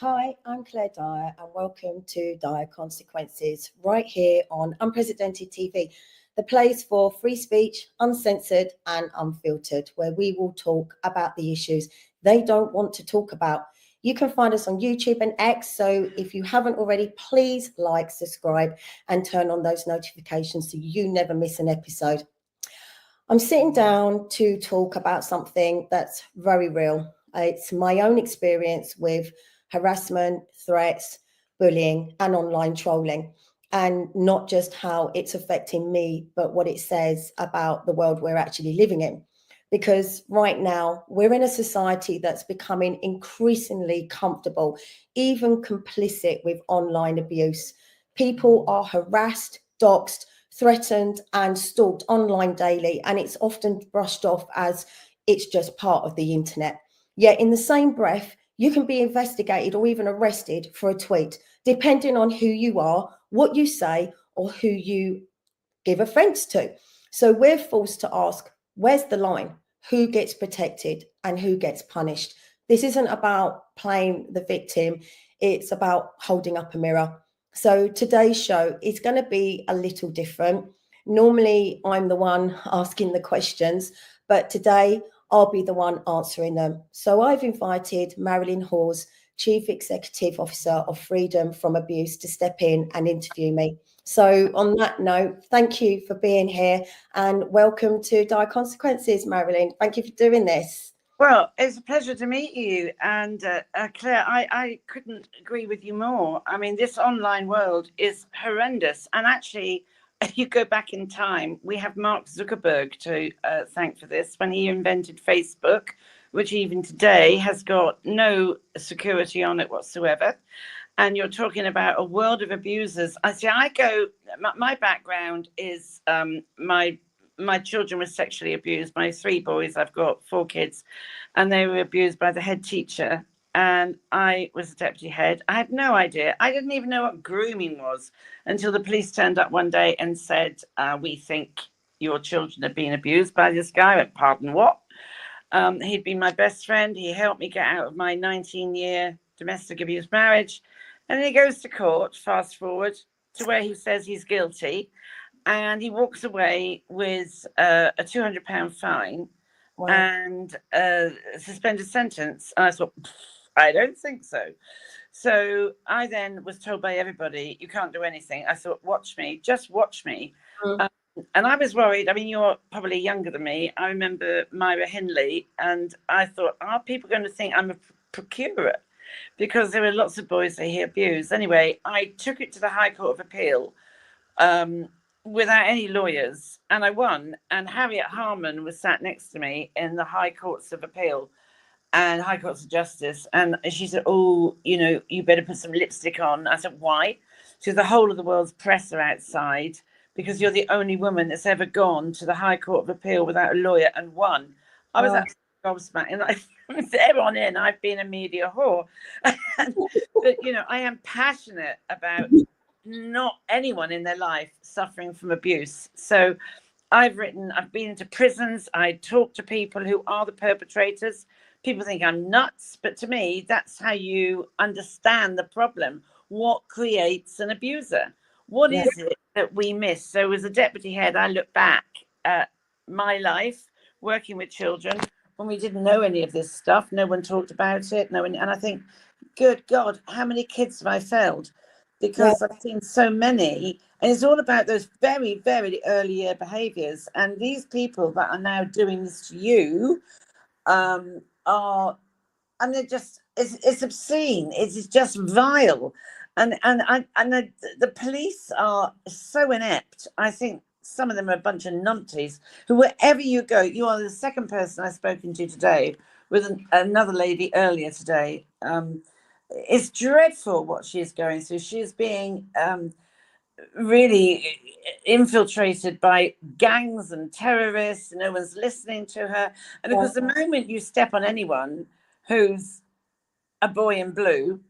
Hi, I'm Claire Dyer, and welcome to Dyer Consequences, right here on Unprecedented TV, the place for free speech, uncensored and unfiltered, where we will talk about the issues they don't want to talk about. You can find us on YouTube and X, so if you haven't already, please like, subscribe, and turn on those notifications so you never miss an episode. I'm sitting down to talk about something that's very real. It's my own experience with harassment, threats, bullying, and online trolling, and not just how it's affecting me, but what it says about the world we're actually living in. Because right now, we're in a society that's becoming increasingly comfortable, even complicit with online abuse. People are harassed, doxxed, threatened and stalked online daily, and it's often brushed off as it's just part of the internet. Yet in the same breath, you can be investigated or even arrested for a tweet, depending on who you are, what you say, or who you give offence to. So we're forced to ask, where's the line? Who gets protected and who gets punished? This isn't about playing the victim, it's about holding up a mirror. So today's show is going to be a little different. Normally, I'm the one asking the questions, but today I'll be the one answering them. So I've invited Marilyn Hawes, Chief Executive Officer of Freedom from Abuse, to step in and interview me. So on that note, thank you for being here and welcome to Dyer Consequences, Marilyn. Thank you for doing this. Well, it's a pleasure to meet you. And Claire, I couldn't agree with you more. I mean, this online world is horrendous. And actually, if you go back in time, we have Mark Zuckerberg to thank for this when he invented Facebook, which even today has got no security on it whatsoever. And you're talking about a world of abusers. My background is my children were sexually abused. My 3 boys, I've got 4 kids, and they were abused by the head teacher. And I was the deputy head. I had no idea. I didn't even know what grooming was until the police turned up one day and said, we think your children are being abused by this guy. I went, pardon, what? He'd been my best friend. He helped me get out of my 19-year domestic abuse marriage. And then he goes to court, fast forward to where he says he's guilty. And he walks away with a £200 fine. Wow. And a suspended sentence. And I thought, I don't think so. So I then was told by everybody, you can't do anything. I thought, watch me, just watch me. And I was worried. I mean, you're probably younger than me. I remember Myra Hindley, and I thought, are people going to think I'm a procurer? Because there were lots of boys that he abused. Anyway, I took it to the High Court of Appeal without any lawyers, and I won. And Harriet Harman was sat next to me in the High Courts of Appeal and High Courts of Justice. And she said, oh, you better put some lipstick on. I said, why? She said, the whole of the world's press are outside because you're the only woman that's ever gone to the High Court of Appeal without a lawyer and won. I was absolutely gobsmacked. And from there on in, I've been a media whore. But, I am passionate about not anyone in their life suffering from abuse. So I've been into prisons. I talk to people who are the perpetrators. People think I'm nuts, but to me, that's how you understand the problem. What creates an abuser? What is it that we miss? So as a deputy head, I look back at my life working with children when we didn't know any of this stuff. No one talked about it. And I think, good God, how many kids have I failed? Because I've seen so many, and it's all about those very, very early year behaviors. And these people that are now doing this to you and they're just, it's obscene. It's just vile. And the police are so inept. I think some of them are a bunch of numpties who, wherever you go, you are the second person I've spoken to today with another lady earlier today. It's dreadful what she's going through. She's being really infiltrated by gangs and terrorists. No one's listening to her. And because the moment you step on anyone who's a boy in blue,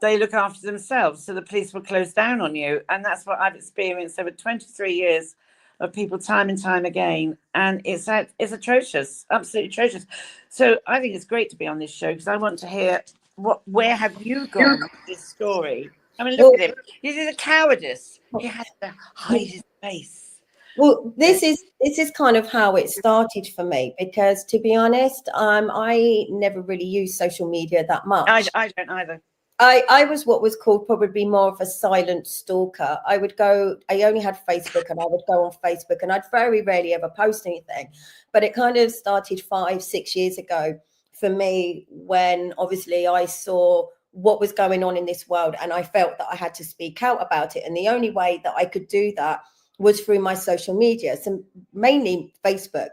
they look after themselves. So the police will close down on you. And that's what I've experienced over 23 years of people time and time again. And it's atrocious, absolutely atrocious. So I think it's great to be on this show because I want to hear where have you gone with this story? I mean, Well, look at him. This is a cowardice. He had to hide his face. well, this is kind of how it started for me, because to be honest, I never really used social media that much. I don't either. I was what was called probably more of a silent stalker. I only had Facebook, and I would go on Facebook, and I'd very rarely ever post anything. But it kind of started 5-6 years ago for me, when obviously I saw what was going on in this world, and I felt that I had to speak out about it. And the only way that I could do that was through my social media, so mainly Facebook.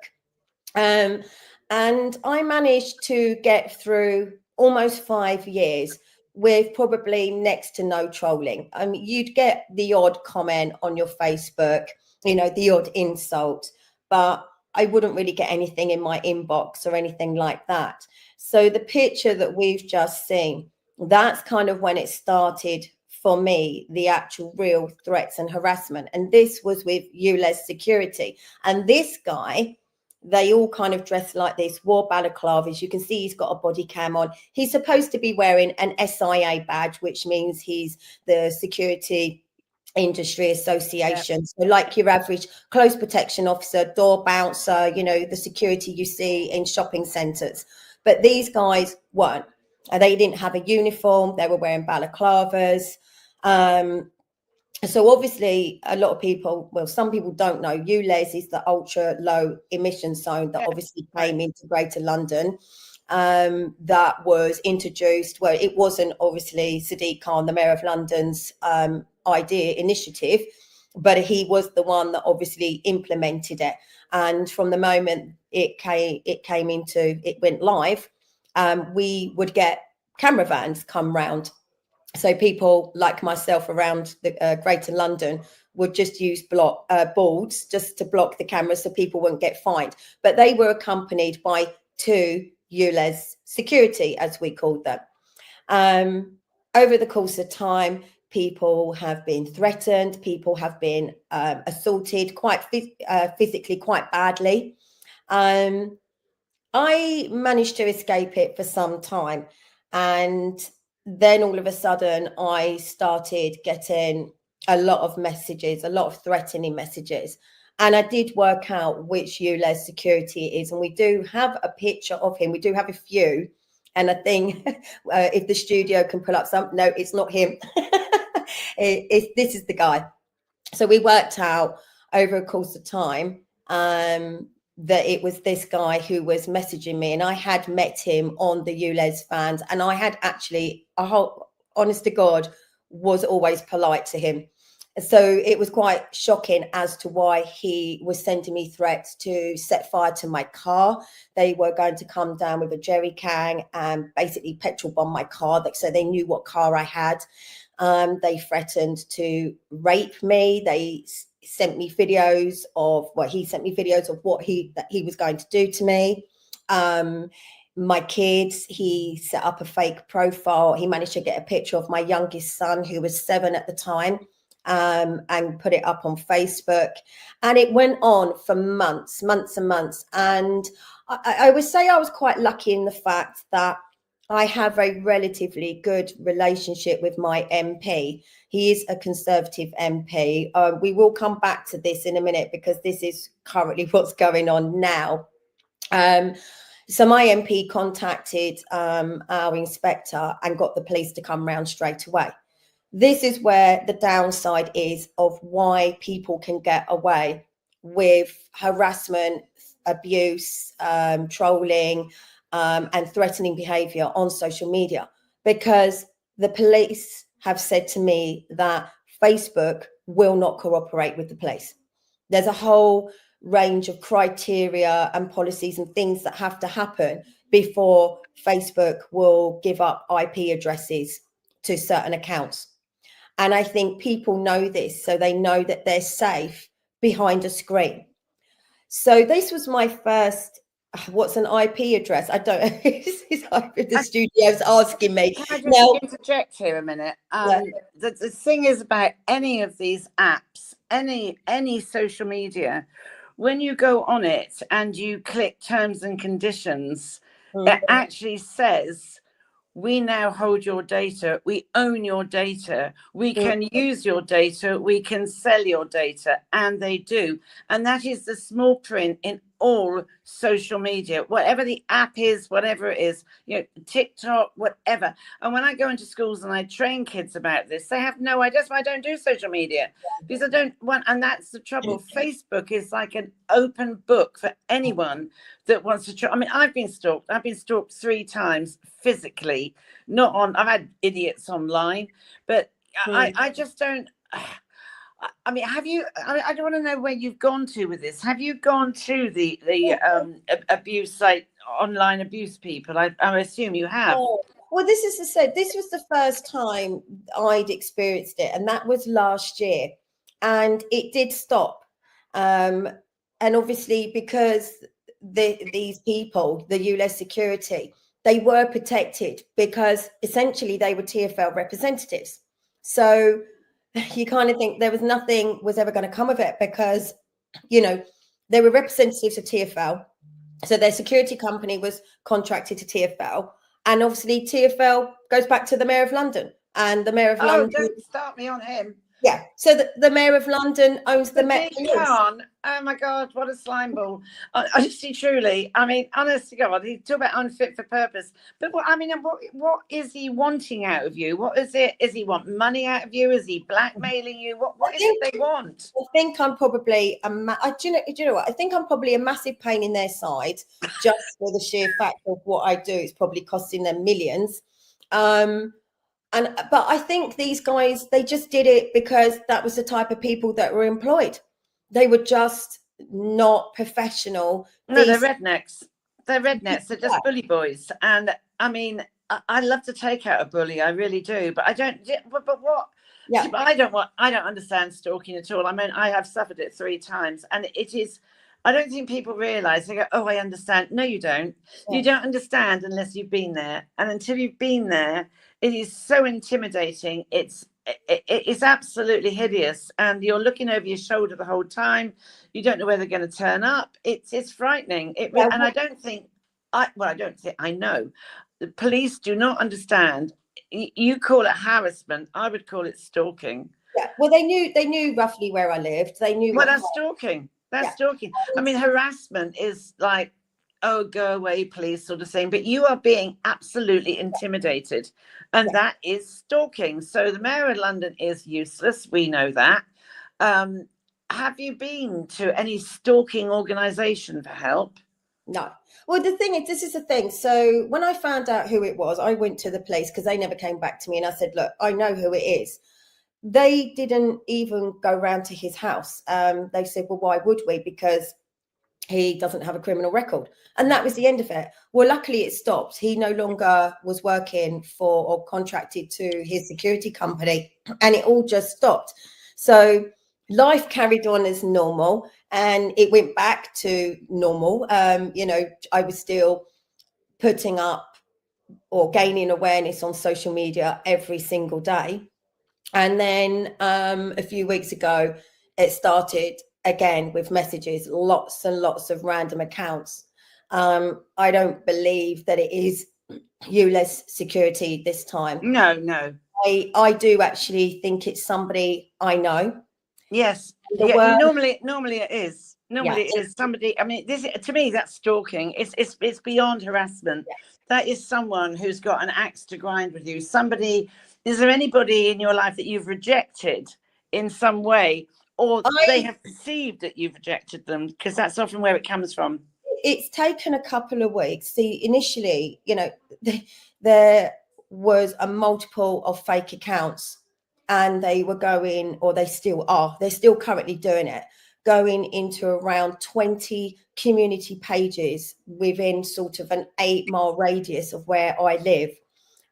Um, and I managed to get through almost 5 years with probably next to no trolling. I mean, you'd get the odd comment on your Facebook, the odd insult, but I wouldn't really get anything in my inbox or anything like that. So the picture that we've just seen, that's kind of when it started for me, the actual real threats and harassment. And this was with ULEZ Security. And this guy, they all kind of dress like this, wore balaclavas. You can see he's got a body cam on. He's supposed to be wearing an SIA badge, which means he's the Security Industry Association. Yeah. So like your average close protection officer, door bouncer, the security you see in shopping centres. But these guys weren't. They didn't have a uniform. They were wearing balaclavas. So obviously a lot of people, well, some people don't know, ULEZ is the ultra low emission zone that obviously came into Greater London, that was introduced. Well, it wasn't obviously Sadiq Khan, the Mayor of London's initiative, but he was the one that obviously implemented it. And from the moment it went live, we would get camera vans come round. So people like myself around the Greater London would just use boards just to block the cameras so people wouldn't get fined. But they were accompanied by 2 ULEZ security, as we called them. Over the course of time, people have been threatened. People have been assaulted quite physically, quite badly. I managed to escape it for some time. And then all of a sudden, I started getting a lot of messages, a lot of threatening messages. And I did work out which ULEZ security it is. And we do have a picture of him. We do have a few. And I think if the studio can pull up some, no, it's not him. This is the guy. So we worked out over a course of time that it was this guy who was messaging me, and I had met him on the ULEZ fans, and I had actually, honest to God, was always polite to him. So it was quite shocking as to why he was sending me threats to set fire to my car. They were going to come down with a jerry can and basically petrol bomb my car, so they knew what car I had. They threatened to rape me. They sent me videos of what he was going to do to me. My kids, he set up a fake profile. He managed to get a picture of my youngest son, who was 7 at the time, and put it up on Facebook. And it went on for months and months. And I would say I was quite lucky in the fact that I have a relatively good relationship with my MP. He is a Conservative MP. We will come back to this in a minute, because this is currently what's going on now. So my MP contacted our inspector and got the police to come round straight away. This is where the downside is of why people can get away with harassment, abuse, trolling, and threatening behavior on social media, because the police have said to me that Facebook will not cooperate with the police. There's a whole range of criteria and policies and things that have to happen before Facebook will give up IP addresses to certain accounts. And I think people know this, so they know that they're safe behind a screen. So this was my first, what's an IP address? I don't know. The studio's asking me. Can I just interject here a minute? The thing is about any of these apps, any social media, when you go on it and you click terms and conditions, it actually says we now hold your data, we own your data, we can use your data, we can sell your data, and they do. And that is the small print in all social media, whatever the app is, whatever it is, TikTok, whatever. And when I go into schools and I train kids about this, they have no idea. That's why I don't do social media, because I don't want, and that's the trouble. Facebook is like an open book for anyone that wants to try. I mean, I've been stalked 3 times physically, not on, I've had idiots online, but I just don't. I mean, have you? I don't want to know where you've gone to with this. Have you gone to the abuse site, online abuse people? I assume you have. Well, this is to say, this was the first time I'd experienced it, and that was last year, and it did stop. And obviously, because these people, the ULEZ security, they were protected because essentially they were TfL representatives. So you kind of think there was nothing was ever going to come of it, because, they were representatives of TfL. So their security company was contracted to TfL. And obviously TfL goes back to the Mayor of London. And the Mayor of London... don't start me on him. Yeah. So the Mayor of London owns the Met Police. Oh my God, what a slime ball. Honestly, truly. I mean, honest to God, he talk about unfit for purpose. But what is he wanting out of you? What is it? Is he want money out of you? Is he blackmailing you? What is it they want? I think I'm probably do you know what? I think I'm probably a massive pain in their side, just for the sheer fact of what I do. It's probably costing them millions. But I think these guys, they just did it because that was the type of people that were employed. They were just not professional. No, they're rednecks. They're rednecks. They're just bully boys. And I mean, I love to take out a bully. I really do. But I don't. But what? Yeah. I don't understand stalking at all. I mean, I have suffered it 3 times, and it is. I don't think people realise. They go, "Oh, I understand." No, you don't. Yeah. You don't understand unless you've been there, and until you've been there, it is so intimidating. It's absolutely hideous, and you're looking over your shoulder the whole time. You don't know where they're going to turn up. It's frightening. And I don't think I know the police do not understand. You call it harassment. I would call it stalking. Yeah. Well, they knew roughly where I lived. They knew. Well, that's stalking. That's stalking. I mean, harassment is like, oh, go away, please, sort of thing. But you are being absolutely intimidated. And that is stalking. So the Mayor of London is useless. We know that. Have you been to any stalking organisation for help? No. Well, the thing is, this is the thing. So when I found out who it was, I went to the police because they never came back to me. And I said, look, I know who it is. They didn't even go round to his house. They said, well, why would we? Because he doesn't have a criminal record. And that was the end of it. Well, luckily it stopped. He no longer was working for or contracted to his security company, and it all just stopped. So life carried on as normal, and it went back to normal. I was still putting up or gaining awareness on social media every single day. And then a few weeks ago, it started again with messages, lots and lots of random accounts. I don't believe that it is ULEZ security this time. No. I do actually think it's somebody I know. Yes. Normally it is. Normally it is somebody. I mean, this to me that's stalking. It's beyond harassment. Yeah. That is someone who's got an axe to grind with you. Somebody. Is there anybody in your life that you've rejected in some way, or they have perceived that you've rejected them? Because that's often where it comes from. It's taken a couple of weeks. See, initially, there was a multiple of fake accounts, and they were going, or they still are, they're still currently doing it, going into around 20 community pages within sort of an 8-mile radius of where I live.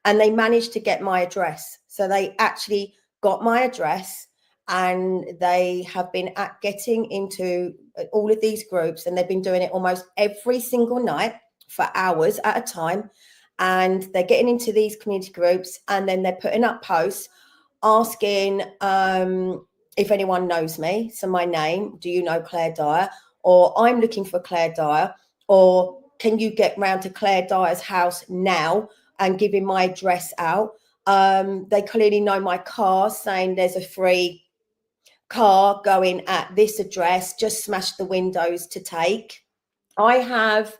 And they managed to get my address. So they actually got my address, and they have been getting into all of these groups, and they've been doing it almost every single night for hours at a time. And they're getting into these community groups, and then they're putting up posts asking if anyone knows me. So my name, do you know Claire Dyer? Or I'm looking for Claire Dyer. Or can you get round to Claire Dyer's house now? and giving my address out. They clearly know my car, saying there's a free car going at this address, just smash the windows to take. I have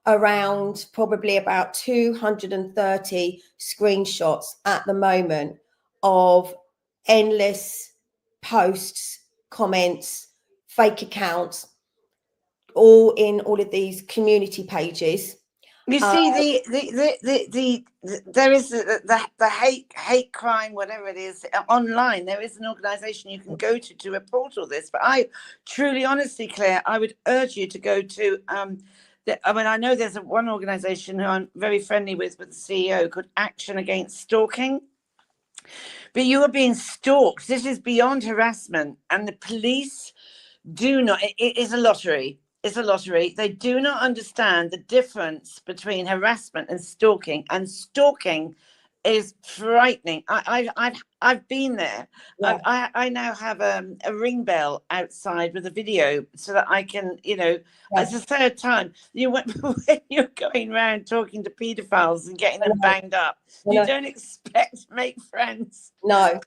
around probably about 230 screenshots at the moment of endless posts, comments, fake accounts, all in all of these community pages. You see, there is the hate crime, whatever it is, online. There is an organisation you can go to report all this. But I truly, honestly, Claire, I would urge you to go to. I know there's one organisation who I'm very friendly with the CEO, called Action Against Stalking. But you are being stalked. This is beyond harassment, and the police do not. It is a lottery. It's a lottery. They do not understand the difference between harassment and stalking. And stalking is frightening. I've been there. Yeah. I now have a ring bell outside with a video so that I can, It's the third time when you're going around talking to paedophiles and getting them banged up. You don't expect to make friends. No.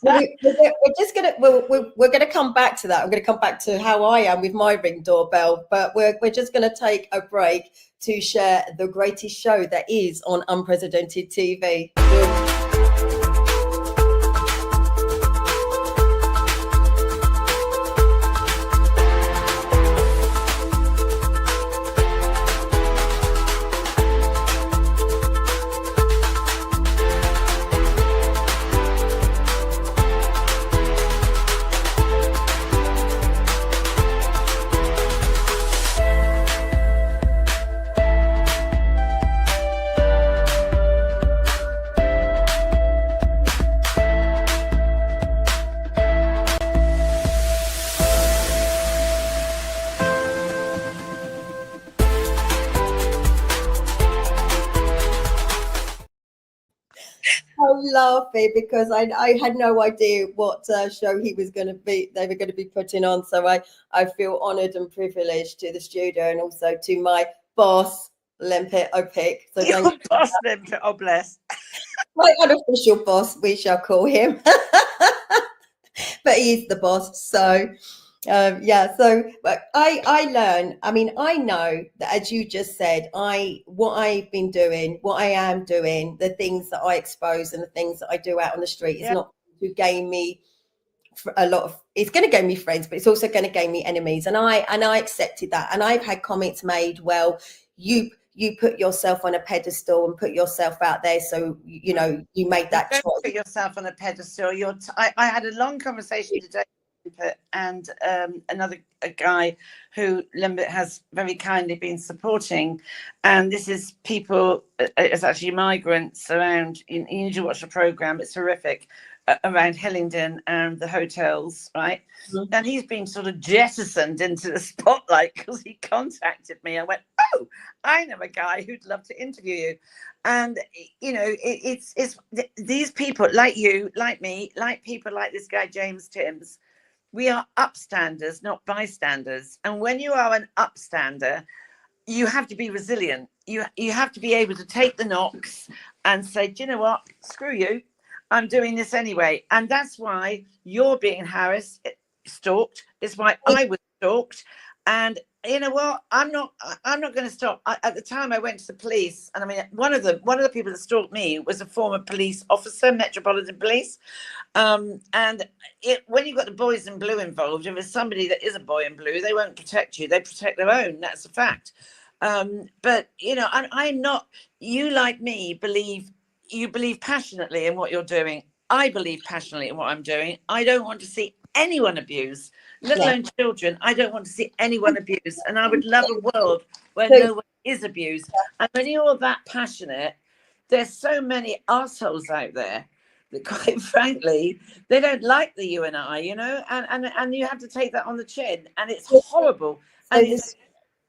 we're gonna come back to that. I'm gonna come back to how I am with my Ring doorbell, but we're just gonna take a break to share the greatest show that is on Unprecedented TV. Laughing because I had no idea what show they were going to be putting on, so I feel honoured and privileged to the studio and also to my boss Limpet Opic. So your boss Limpet, oh bless. My unofficial boss, we shall call him, but he's the boss. So but I learn. I mean, I know that, as you just said, what I've been doing, what I am doing, the things that I expose and the things that I do out on the street is not to gain me it's going to gain me friends, but it's also going to gain me enemies. And I accepted that. And I've had comments made, well, you put yourself on a pedestal and put yourself out there. So, you made that choice. Put yourself on a pedestal. I had a long conversation today and another guy who Limbit has very kindly been supporting, and this is people, it's actually migrants around. You need to watch the program, it's horrific, around Hillingdon and the hotels, right? Mm-hmm. And he's been sort of jettisoned into the spotlight because he contacted me. I went, oh, I know a guy who'd love to interview you. And it's these people like you, like me, like people like this guy James Timms. We are upstanders, not bystanders. And when you are an upstander, you have to be resilient. You have to be able to take the knocks and say, do you know what? Screw you. I'm doing this anyway. And that's why you're being harassed, stalked. It's why I was stalked. And you know what? I'm not going to stop. At the time I went to the police, and I mean, one of the people that stalked me was a former police officer, Metropolitan Police. And when you've got the boys in blue involved, if it's somebody that is a boy in blue, they won't protect you. They protect their own. That's a fact. But I'm not. You, like me, believe passionately in what you're doing. I believe passionately in what I'm doing. I don't want to see anyone abused, let alone children. I don't want to see anyone abused, and I would love a world where no one is abused. And when you're that passionate, there's so many assholes out there that, quite frankly, they don't like the you and I, and you have to take that on the chin, and it's horrible. And it's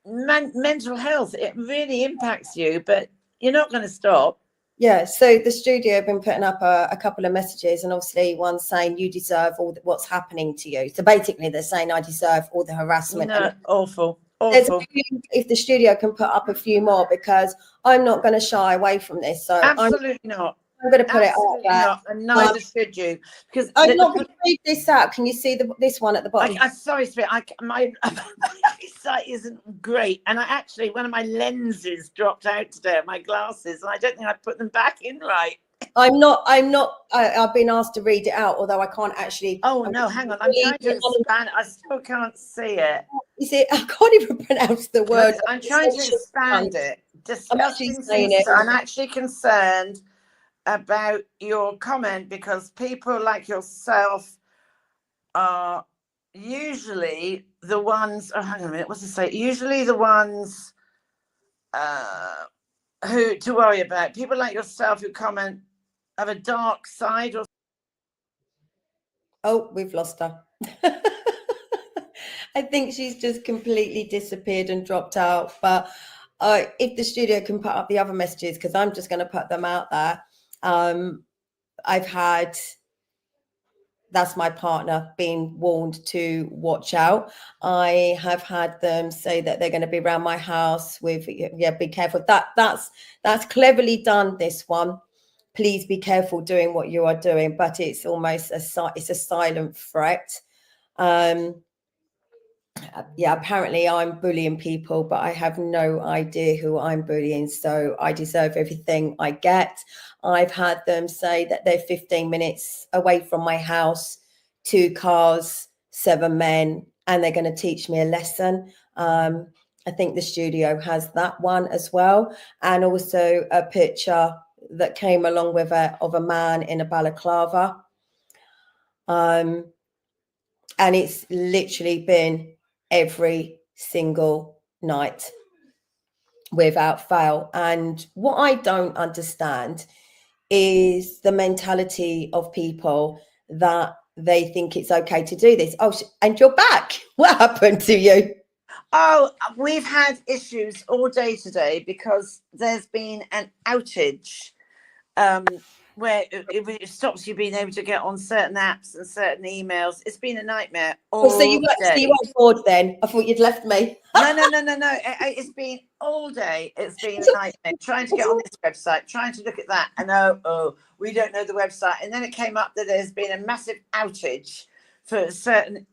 mental health. It really impacts you, but you're not going to stop. Yeah, so the studio have been putting up a couple of messages, and obviously one saying you deserve all what's happening to you. So basically they're saying I deserve all the harassment. No, awful. Awful. If the studio can put up a few more, because I'm not going to shy away from this. So Absolutely not. I'm going to put Absolutely it out not, and neither should you. Because I'm not going to read this out. Can you see this one at the bottom? I'm sorry, Spirit. My eyesight isn't great, and I actually one of my lenses dropped out today, my glasses, and I don't think I put them back in right. I'm not. I've been asked to read it out, although I can't actually. Oh no, hang on. I'm trying to expand. I still can't see it. You see, I can't even pronounce the word. I'm trying to expand it. I'm actually concerned about your comment, because people like yourself are usually the ones. Oh, hang on a minute. What's it say? Usually the ones who to worry about. People like yourself who comment have a dark side. Or oh, we've lost her. I think she's just completely disappeared and dropped out. But if the studio can put up the other messages, because I'm just going to put them out there. I've had, that's my partner, being warned to watch out. I have had them say that they're going to be around my house with, be careful. That's cleverly done, this one. Please be careful doing what you are doing. But it's almost it's a silent threat. Apparently I'm bullying people, but I have no idea who I'm bullying, so I deserve everything I get. I've had them say that they're 15 minutes away from my house, 2 cars, 7 men, and they're going to teach me a lesson. I think the studio has that one as well, and also a picture that came along with it of a man in a balaclava. And it's literally been every single night without fail. And what I don't understand is the mentality of people that they think it's okay to do this. Oh, and you're back. What happened to you? Oh, we've had issues all day today because there's been an outage where it stops you being able to get on certain apps and certain emails. It's been a nightmare all so you weren't bored then? I thought you'd left me. No. It's been all day. It's been a nightmare trying to get on this website, trying to look at that, and we don't know the website. And then it came up that there's been a massive outage for certain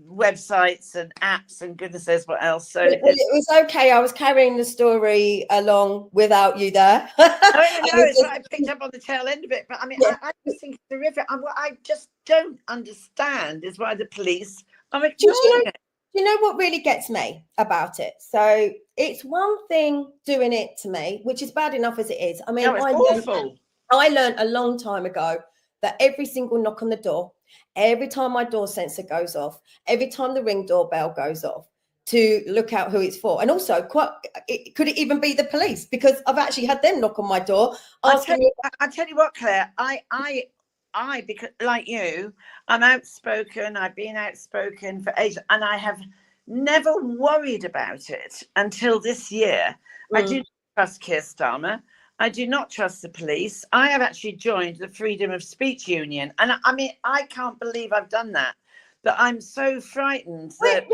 websites and apps and goodness knows what else. So it was okay. I was carrying the story along without you there. I picked up on the tail end of it, but I mean, I just think it's terrific. What I just don't understand is why the police are ignoring it. You know what really gets me about it? So it's one thing doing it to me, which is bad enough as it is. I mean, I learned a long time ago that every single knock on the door, every time my door sensor goes off, every time the Ring doorbell goes off, to look out who it's for. And also, could it even be the police? Because I've actually had them knock on my door. I tell you what, Claire, I, because like you, I'm outspoken. I've been outspoken for ages, and I have never worried about it until this year. I do not trust Keir Starmer. I do not trust the police. I have actually joined the Freedom of Speech Union, and I mean, I can't believe I've done that. But I'm so frightened that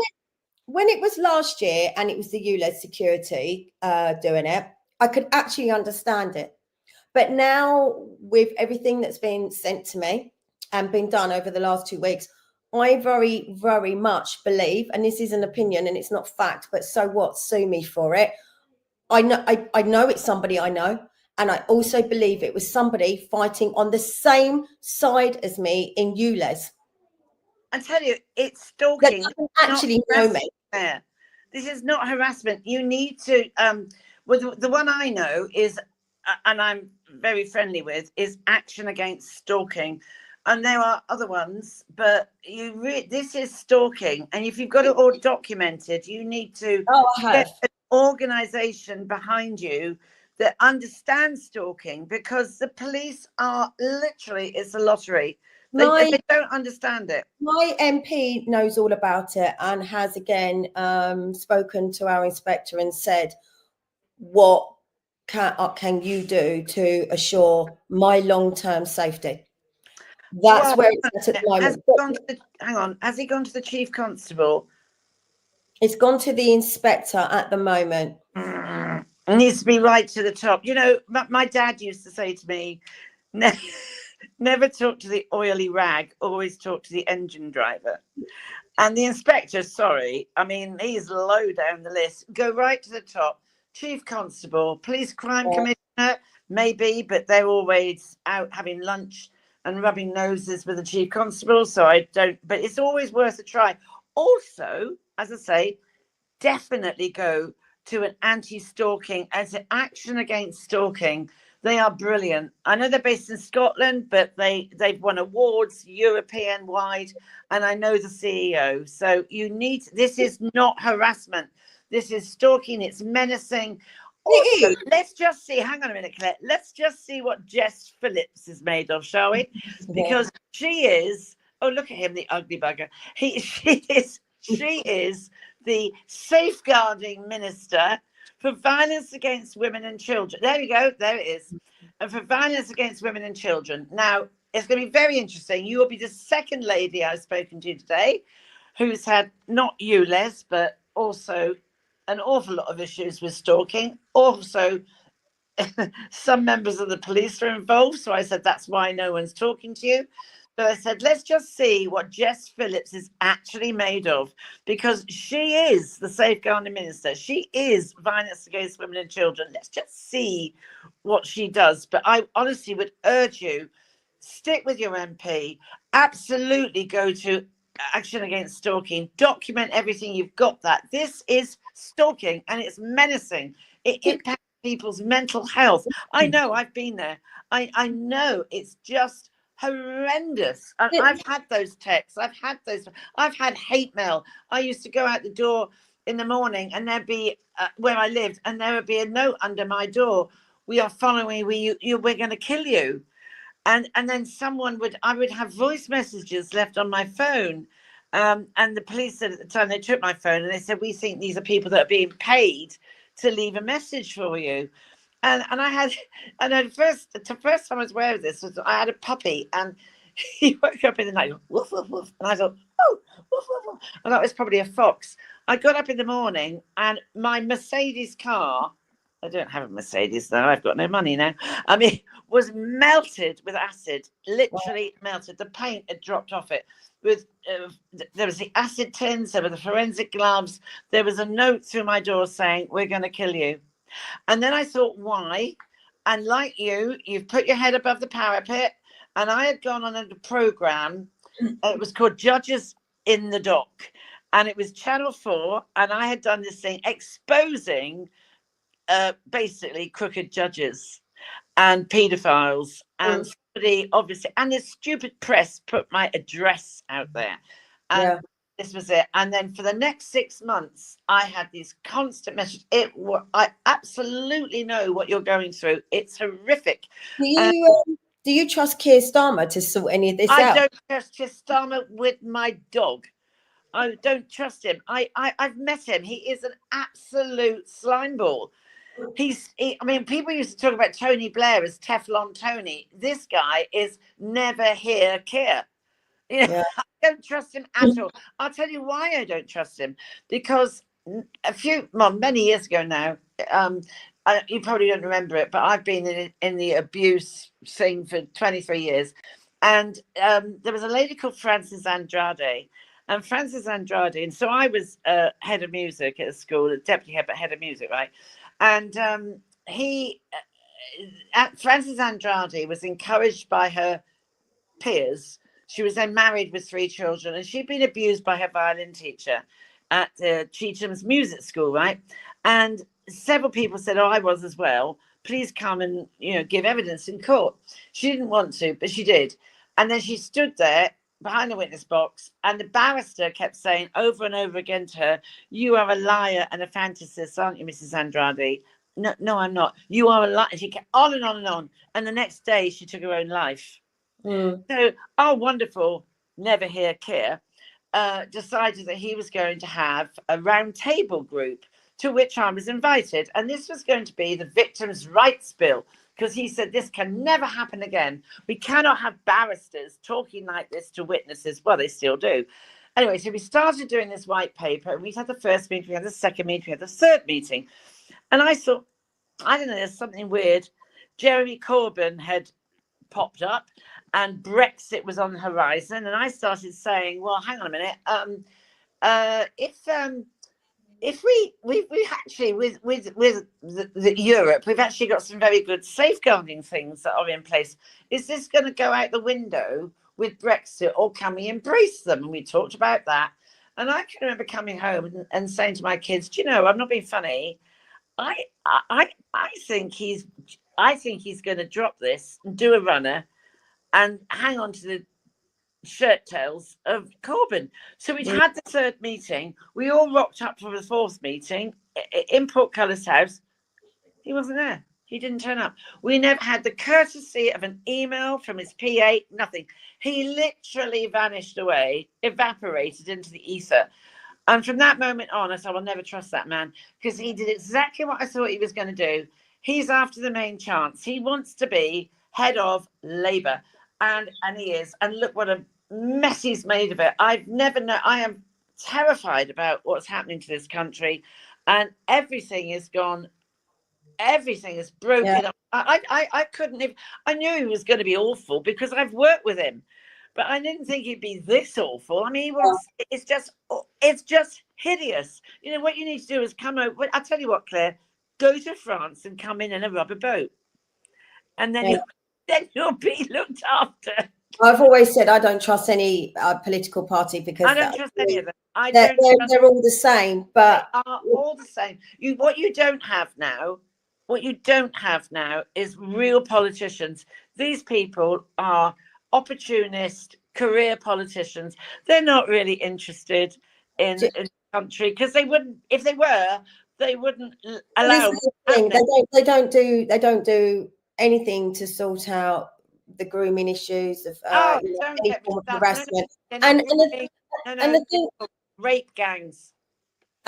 when it was last year and it was the ULEZ security doing it, I could actually understand it. But now, with everything that's been sent to me and been done over the last 2 weeks, I very, very much believe, and this is an opinion and it's not fact, but so what? Sue me for it. I know it's somebody I know, and I also believe it was somebody fighting on the same side as me in ULEZ. I tell you, it's stalking. That doesn't actually know me. This is not harassment. You need to. Well, the one I know is, and I'm very friendly with, is Action Against Stalking, and there are other ones, but this is stalking, and if you've got it all documented, you need to get an organisation behind you that understands stalking, because the police are literally, it's a lottery. They don't understand it. My MP knows all about it and has again spoken to our inspector and said, what can you do to assure my long-term safety? That's where it's at the moment. Hang on, has he gone to the chief constable? It's gone to the inspector at the moment. It needs to be right to the top. You know, my dad used to say to me, never talk to the oily rag, always talk to the engine driver. And the inspector, sorry, I mean, he's low down the list. Go right to the top. Chief Constable, Police Crime Commissioner, maybe, but they're always out having lunch and rubbing noses with the Chief Constable. So I don't, but it's always worth a try. Also, as I say, definitely go to an anti-stalking as an action against stalking. They are brilliant. I know they're based in Scotland, but they've won awards European wide, and I know the CEO. So you need, this is not harassment. This is stalking. It's menacing. Also, let's just see, hang on a minute, Claire. Let's just see what Jess Phillips is made of, shall we? Because she is, oh, look at him, the ugly bugger. She is the safeguarding minister for violence against women and children. There we go. There it is. And for violence against women and children. Now, it's going to be very interesting. You will be the second lady I've spoken to today who's had, not you, Les, but also an awful lot of issues with stalking. Also, some members of the police are involved. So I said, that's why no one's talking to you. So I said, let's just see what Jess Phillips is actually made of, because she is the safeguarding minister. She is violence against women and children. Let's just see what she does. But I honestly would urge you, stick with your MP. Absolutely go to action against stalking. Document everything you've got that. This is stalking and it's menacing. It impacts people's mental health. I know, I've been there. I know it's just horrendous. And I've had those texts. I've had hate mail. I used to go out the door in the morning and there'd be where I lived, and there would be a note under my door: we are following we're going to kill you. And then I would have voice messages left on my phone. And the police said at the time, they took my phone and they said, we think these are people that are being paid to leave a message for you. And the first time I was aware of this was I had a puppy, and he woke up in the night, woof, woof, woof. And I thought, oh, woof, woof, woof. And that was probably a fox. I got up in the morning and my Mercedes car, I don't have a Mercedes though, I've got no money now, I mean, was melted with acid, literally melted. The paint had dropped off it. There was the acid tins, there were the forensic gloves, there was a note through my door saying, we're going to kill you. And then I thought, why? And like you've put your head above the parapet. And I had gone on a program. It was called Judges in the Dock. And it was Channel 4. And I had done this thing exposing basically crooked judges and paedophiles. And somebody, obviously, and the stupid press put my address out there. And this was it. And then for the next 6 months, I had these constant messages. I absolutely know what you're going through. It's horrific. Do you trust Keir Starmer to sort any of this out? I don't trust Keir Starmer with my dog. I don't trust him. I've met him. He is an absolute slimeball. I mean, people used to talk about Tony Blair as Teflon Tony. This guy is never here, Keir. You know, I don't trust him at all. I'll tell you why I don't trust him. Because many years ago now, you probably don't remember it, but I've been in the abuse thing for 23 years. And there was a lady called Frances Andrade. And Frances Andrade, and so I was head of music at a school, deputy head of music, right? And Frances Andrade was encouraged by her peers. She was then married with 3 children, and she'd been abused by her violin teacher at Cheatham's music school, right? And several people said, oh, I was as well. Please come and, give evidence in court. She didn't want to, but she did. And then she stood there behind the witness box, and the barrister kept saying over and over again to her, you are a liar and a fantasist, aren't you, Mrs. Andrade? No, I'm not. You are a liar. And she kept on and on and on. And the next day she took her own life. So our wonderful never here Keir decided that he was going to have a round table group, to which I was invited. And this was going to be the Victims' Rights Bill, because he said this can never happen again. We cannot have barristers talking like this to witnesses. Well, they still do. Anyway, so we started doing this white paper, and we had the first meeting, we had the second meeting, we had the third meeting. And I thought, I don't know, there's something weird. Jeremy Corbyn had popped up and Brexit was on the horizon. And I started saying, well, hang on a minute. If we actually with the Europe, we've actually got some very good safeguarding things that are in place. Is this going to go out the window with Brexit, or can we embrace them? And we talked about that. And I can remember coming home and saying to my kids, do you know, I'm not being funny. I think he's going to drop this and do a runner and hang on to the shirt tails of Corbyn. So we'd had the third meeting. We all rocked up for the fourth meeting in Portcullis House. He wasn't there. He didn't turn up. We never had the courtesy of an email from his PA, nothing. He literally vanished away, evaporated into the ether. And from that moment on, I said, I'll never trust that man, because he did exactly what I thought he was going to do. He's after the main chance. He wants to be head of Labour, and he is. And look what a mess he's made of it. I've never known. I am terrified about what's happening to this country, and everything is gone. Everything is broken up. I couldn't even. I knew he was going to be awful because I've worked with him, but I didn't think he'd be this awful. I mean, it's just hideous. You know what you need to do is come over. I'll tell you what, Claire, go to France and come in a rubber boat, and then you'll be looked after. I've always said I don't trust any political party because I don't trust any of them. They're all the same, but they are all the same. What you don't have now is real politicians. These people are opportunist career politicians. They're not really interested in the country, because they wouldn't. If they were, they wouldn't allow. They don't do anything to sort out the grooming issues of any form of harassment. And the thing, rape gangs.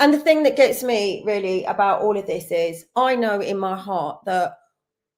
And the thing that gets me really about all of this is I know in my heart that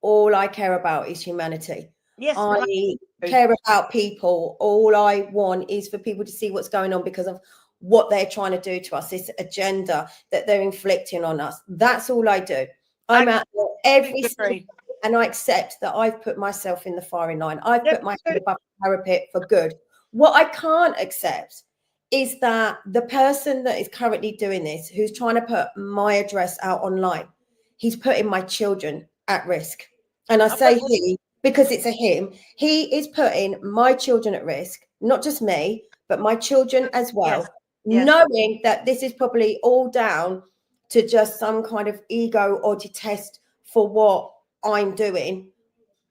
all I care about is humanity. Yes, I care about people. All I want is for people to see what's going on because of what they're trying to do to us, this agenda that they're inflicting on us. That's all I do. I'm out there every single, and I accept that I've put myself in the firing line. I've put my head above the parapet for good. What I can't accept is that the person that is currently doing this, who's trying to put my address out online, he's putting my children at risk. And I say he because it's a him. He is putting my children at risk, not just me, but my children as well, knowing that this is probably all down to just some kind of ego or detest for what I'm doing,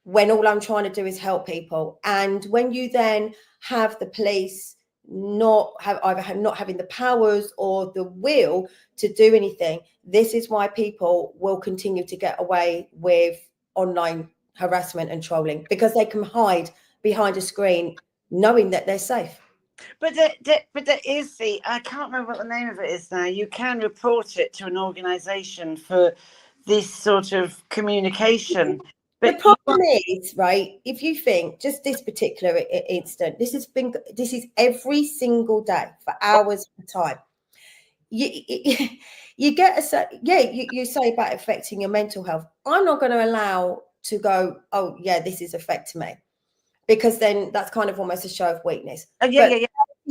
when all I'm trying to do is help people. And when you then have the police not having the powers or the will to do anything, this is why people will continue to get away with online harassment and trolling, because they can hide behind a screen knowing that they're safe. But there is I can't remember what the name of it is now. You can report it to an organisation for this sort of communication. But the problem is, right, if you think just this particular incident, this is every single day for hours at a time. You get you say about affecting your mental health. I'm not going to allow to go, oh yeah, this is affecting me, because then that's kind of almost a show of weakness.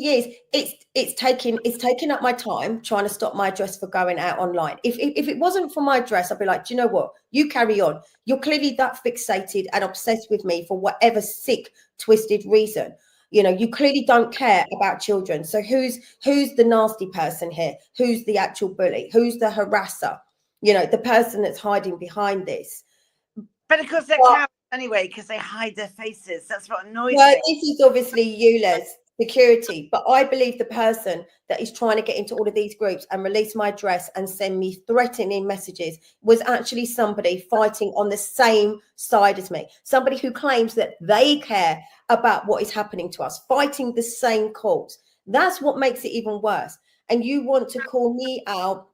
Yes, it's taking up my time trying to stop my address for going out online. If it wasn't for my address, I'd be like, do you know what? You carry on. You're clearly that fixated and obsessed with me for whatever sick, twisted reason. You know, you clearly don't care about children. So who's the nasty person here? Who's the actual bully? Who's the harasser? You know, the person that's hiding behind this. But of course they're cowards anyway, because they hide their faces. That's what annoys me. This is obviously EULA's security, but I believe the person that is trying to get into all of these groups and release my address and send me threatening messages was actually somebody fighting on the same side as me, somebody who claims that they care about what is happening to us, fighting the same cause. That's what makes it even worse. And you want to call me out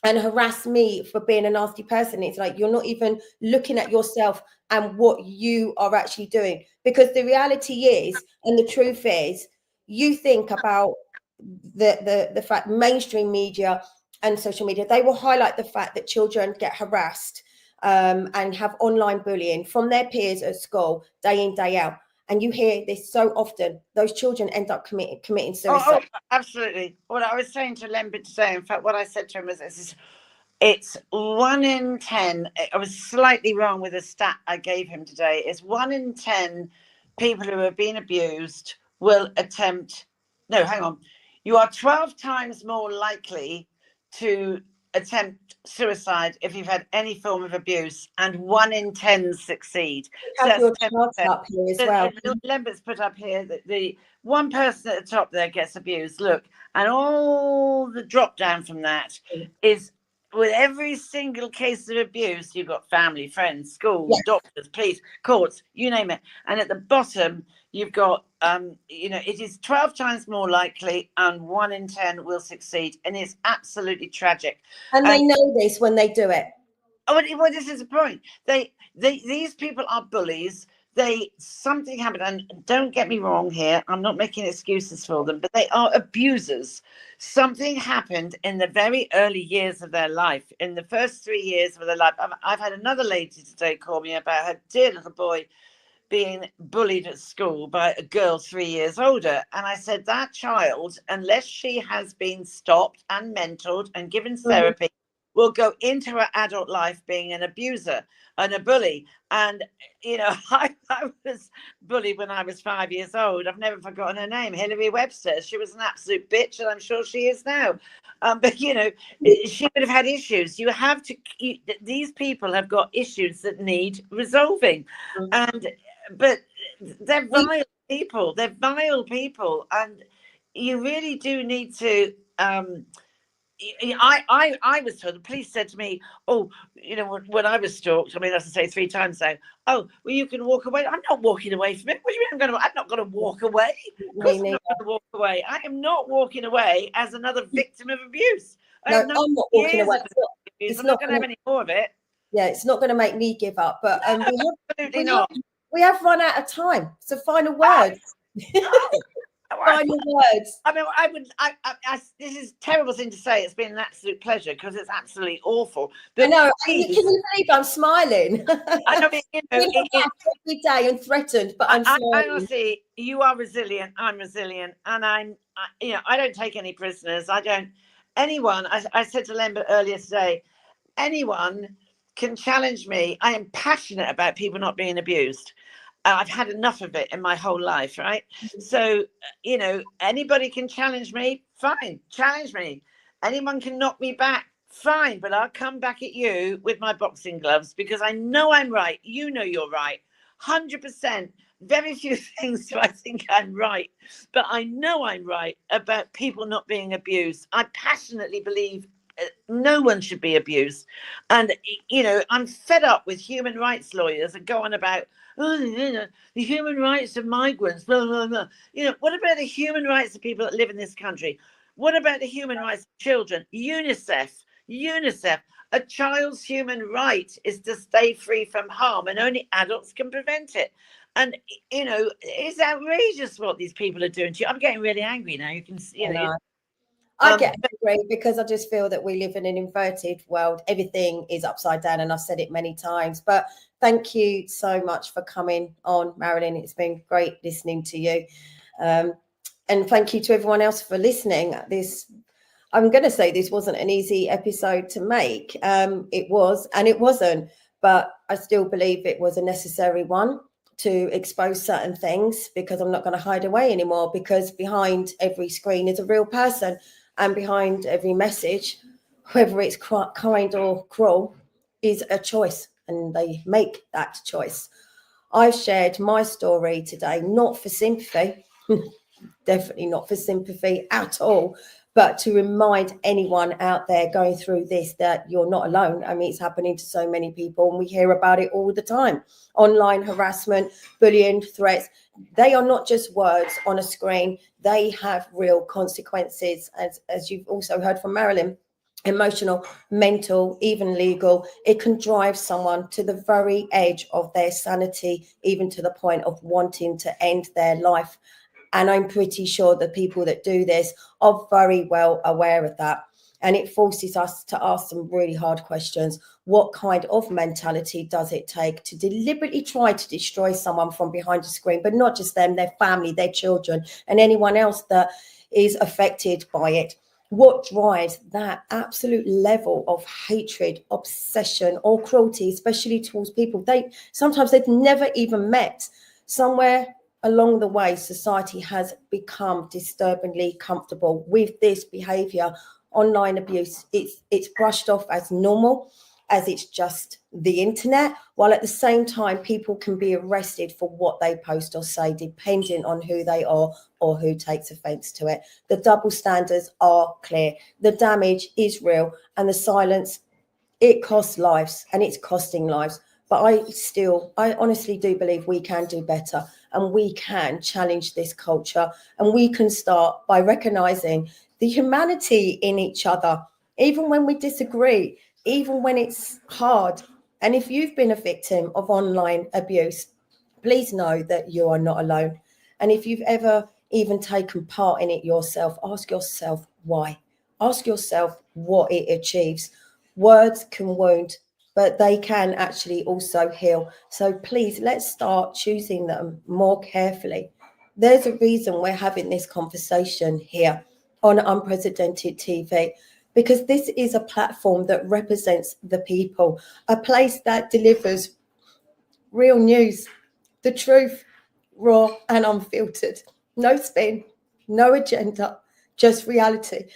and harass me for being a nasty person. It's like you're not even looking at yourself and what you are actually doing, because the reality is, and the truth is, you think about the fact mainstream media and social media, they will highlight the fact that children get harassed and have online bullying from their peers at school day in, day out. And you hear this so often, those children end up committing suicide. Oh, absolutely. What I was saying to Lembit today, in fact, what I said to him was, it's 1 in 10. I was slightly wrong with the stat I gave him today. It's 1 in 10 people who have been abused will attempt. No, hang on. You are 12 times more likely to attempt suicide if you've had any form of abuse, and 1 in 10 succeed. You have your charts up here as well. Lembert's put up here that the one person at the top there gets abused. Look, and all the drop down from that is, with every single case of abuse, you've got family, friends, schools, doctors, police, courts, you name it. And at the bottom, you've got, it is 12 times more likely, and 1 in 10 will succeed. And it's absolutely tragic. And they know this when they do it. Oh, well, this is the point. These people are bullies. Something happened, and don't get me wrong here, I'm not making excuses for them, but they are abusers. Something happened in the very early years of their life, in the first 3 years of their life. I've had another lady today call me about her dear little boy being bullied at school by a girl 3 years older. And I said, that child, unless she has been stopped and mentored and given therapy, will go into her adult life being an abuser and a bully. And, I was bullied when I was 5 years old. I've never forgotten her name, Hilary Webster. She was an absolute bitch, and I'm sure she is now. But, she would have had issues. These people have got issues that need resolving. But they're vile people. They're vile people. And you really do need to... I was told, the police said to me, when I was stalked, as I say 3 times now, well, you can walk away. I'm not walking away from it. What do you mean I'm not going to walk away? Of course I'm not going to walk away. I am not walking away as another victim of abuse. I'm not walking away. I'm not going to have any more of it. Yeah, it's not going to make me give up. But absolutely not. We have run out of time. So final words. Final words. This is a terrible thing to say. It's been an absolute pleasure, because it's absolutely awful. But I know. Can you believe I'm smiling? I know. Every day and threatened, but I'm smiling. Honestly, you are resilient. I'm resilient, and I don't take any prisoners. I don't. Anyone. I said to Lembert earlier today, anyone can challenge me. I am passionate about people not being abused. I've had enough of it in my whole life, right? So, anybody can challenge me, fine, challenge me. Anyone can knock me back, fine, but I'll come back at you with my boxing gloves, because I know I'm right. You know you're right. 100%. Very few things do I think I'm right, but I know I'm right about people not being abused. I passionately believe no one should be abused. And, I'm fed up with human rights lawyers that go on about, the human rights of migrants, blah, blah, blah. What about the human rights of people that live in this country? What about the human rights of children? UNICEF, a child's human right is to stay free from harm, and only adults can prevent it. And, it's outrageous what these people are doing to you. I'm getting really angry now. You can see, I get angry because I just feel that we live in an inverted world. Everything is upside down, and I've said it many times. But thank you so much for coming on, Marilyn. It's been great listening to you. And thank you to everyone else for listening. I'm going to say this wasn't an easy episode to make. It was, and it wasn't. But I still believe it was a necessary one to expose certain things, because I'm not going to hide away anymore, because behind every screen is a real person. And behind every message, whether it's kind or cruel, is a choice, and they make that choice. I've shared my story today, not for sympathy, definitely not for sympathy at all, but to remind anyone out there going through this that you're not alone. I mean, it's happening to so many people, and we hear about it all the time. Online harassment, bullying, threats, they are not just words on a screen. They have real consequences, as you've also heard from Marilyn. Emotional, mental, even legal. It can drive someone to the very edge of their sanity, even to the point of wanting to end their life. And I'm pretty sure the people that do this are very well aware of that. And it forces us to ask some really hard questions. What kind of mentality does it take to deliberately try to destroy someone from behind a screen, but not just them, their family, their children, and anyone else that is affected by it? What drives that absolute level of hatred, obsession, or cruelty, especially towards people sometimes they've never even met? Somewhere along the way, society has become disturbingly comfortable with this behavior. Online abuse, it's brushed off as normal, as it's just the internet, while at the same time people can be arrested for what they post or say, depending on who they are or who takes offense to it. The double standards are clear, the damage is real, and the silence, it costs lives, and it's costing lives. But I honestly do believe we can do better, and we can challenge this culture, and we can start by recognizing the humanity in each other, even when we disagree, even when it's hard. And if you've been a victim of online abuse, please know that you are not alone. And if you've ever even taken part in it yourself, ask yourself why. Ask yourself what it achieves. Words can wound, but they can actually also heal. So please, let's start choosing them more carefully. There's a reason we're having this conversation here on Unprecedented TV, because this is a platform that represents the people, a place that delivers real news, the truth, raw and unfiltered. No spin, no agenda, just reality.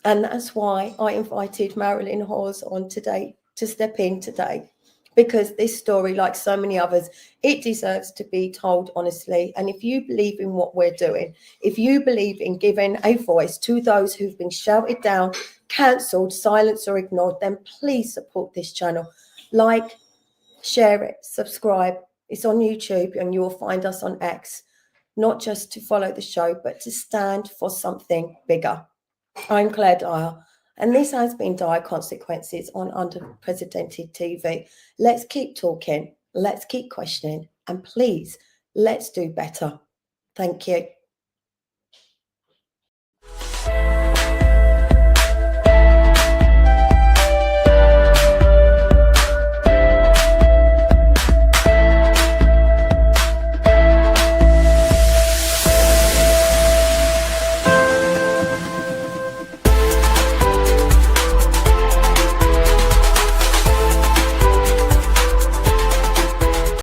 And that's why I invited Marilyn Hawes on today to step in today, because this story, like so many others, it deserves to be told honestly. And if you believe in what we're doing, if you believe in giving a voice to those who've been shouted down, cancelled, silenced or ignored, then please support this channel. Like, share it, subscribe. It's on YouTube, and you will find us on X, not just to follow the show, but to stand for something bigger. I'm Claire Dyer, and this has been Dire Consequences on Unprecedented TV. Let's keep talking, let's keep questioning, and please, let's do better. Thank you.